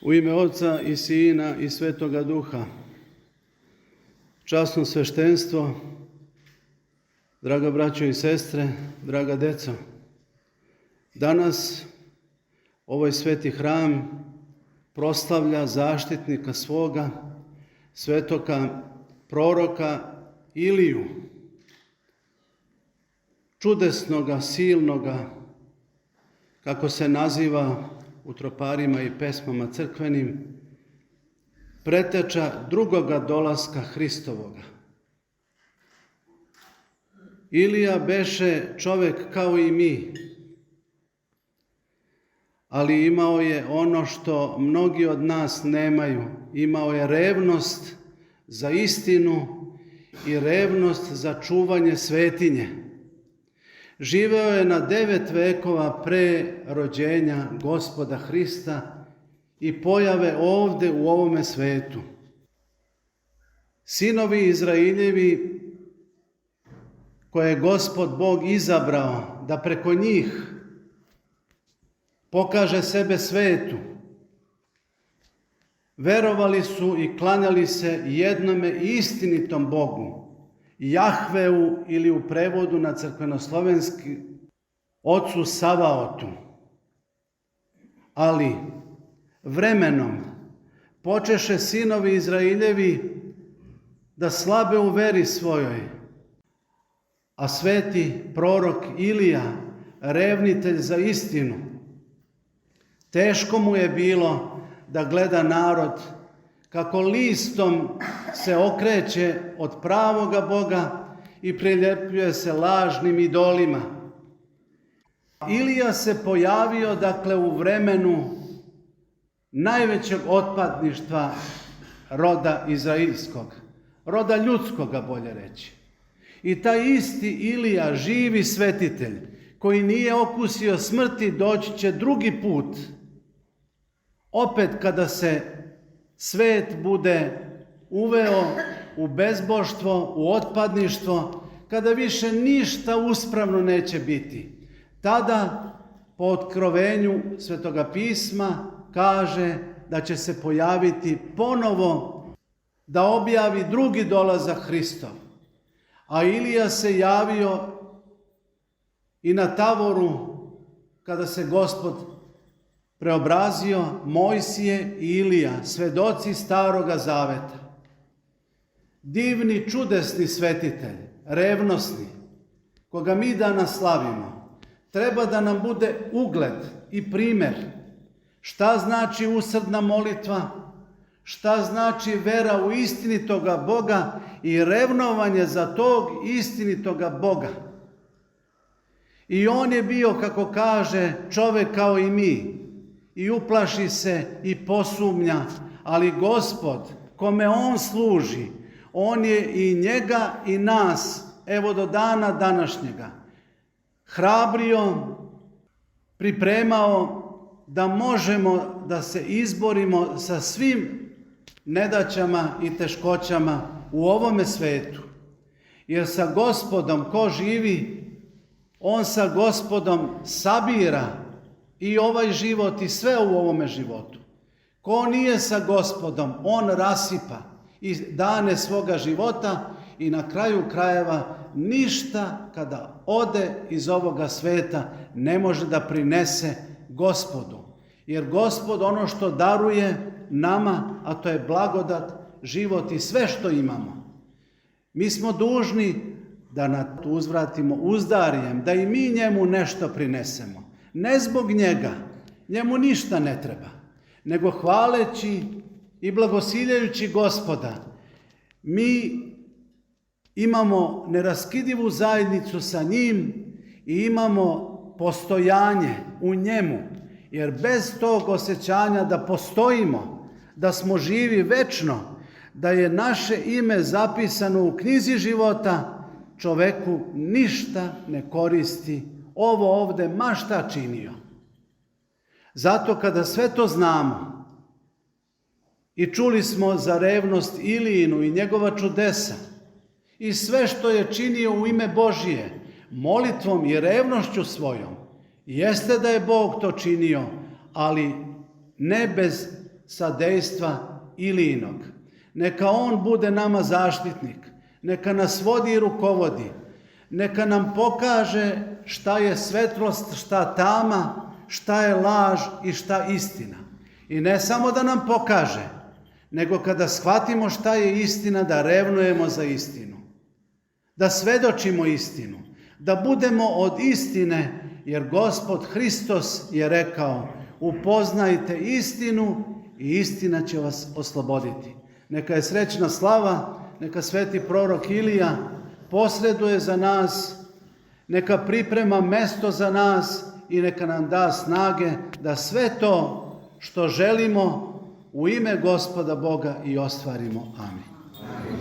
U ime Otca i Sina i Svetoga Duha. Časno sveštenstvo, draga braćo i sestre, draga deco. Danas ovaj sveti hram proslavlja zaštitnika svoga, svetoga proroka Iliju, čudesnoga, silnoga, kako se naziva u troparima i pesmama crkvenim, preteča drugoga dolaska Hristovoga. Ilija beše čovek kao i mi, ali imao je ono što mnogi od nas nemaju. Imao je revnost za istinu i revnost za čuvanje svetinje. Živeo je na 9 vekova pre rođenja Gospoda Hrista i pojave ovde u ovome svetu. Sinovi Izrailjevi koje je Gospod Bog izabrao da preko njih pokaže sebe svetu, verovali su i klanjali se jednome istinitom Bogu, Jahveu, ili u prevodu na crkvenoslovenski Ocu Savaotu. Ali vremenom počeše sinovi Izrailjevi da slabe u veri svojoj, a sveti prorok Ilija, revnitelj za istinu, teško mu je bilo da gleda narod kako listom se okreće od pravoga Boga i priljepljuje se lažnim idolima. Ilija se pojavio, u vremenu najvećeg otpadništva roda izraelskog, roda ljudskoga, bolje reći. I taj isti Ilija, živi svetitelj, koji nije okusio smrti, doći će drugi put, opet kada se svet bude uveo u bezboštvo, u otpadništvo, kada više ništa uspravno neće biti. Tada, po otkrovenju Svetoga pisma, kaže da će se pojaviti ponovo da objavi drugi dolazak Hristov. A Ilija se javio i na Tavoru, kada se Gospod preobrazio, Mojsije i Ilija, svedoci Staroga Zaveta. Divni, čudesni svetitelj, revnosni, koga mi danas slavimo, treba da nam bude ugled i primer. Šta znači usrdna molitva, šta znači vera u istinitoga Boga i revnovanje za tog istinitoga Boga. I on je bio, kako kaže, čovek kao i mi, i uplaši se i posumnja, ali Gospod, kome on služi, on je i njega i nas, evo do dana današnjega, hrabrio, pripremao da možemo da se izborimo sa svim nedaćama i teškoćama u ovome svetu. Jer sa Gospodom ko živi, on sa Gospodom sabira i ovaj život i sve u ovome životu. Ko nije sa Gospodom, on rasipa i dane svoga života i na kraju krajeva ništa kada ode iz ovoga sveta ne može da prinese Gospodu. Jer Gospod ono što daruje nama, a to je blagodat, život i sve što imamo, mi smo dužni da na to uzvratimo uzdarijem, da i mi njemu nešto prinesemo. Ne zbog njega, njemu ništa ne treba, nego hvaleći i blagosiljajući Gospoda, mi imamo neraskidivu zajednicu sa njim i imamo postojanje u njemu, jer bez tog osjećanja da postojimo, da smo živi večno, da je naše ime zapisano u knjizi života, čoveku ništa ne koristi ovo ovde ma šta činio. Zato kada sve to znamo i čuli smo za revnost Ilijinu i njegova čudesa i sve što je činio u ime Božije, molitvom i revnošću svojom, jeste da je Bog to činio, ali ne bez sa dejstva Ilijinog. Neka on bude nama zaštitnik, neka nas vodi i rukovodi, neka nam pokaže šta je svetlost, šta tama, šta je laž i šta istina. I ne samo da nam pokaže, nego kada shvatimo šta je istina, da revnujemo za istinu, da svedočimo istinu, da budemo od istine, jer Gospod Hristos je rekao: upoznajte istinu i istina će vas osloboditi. Neka je srećna slava, neka sveti prorok Ilija posreduje za nas, neka priprema mesto za nas i neka nam da snage da sve to što želimo u ime Gospoda Boga i ostvarimo. Amin.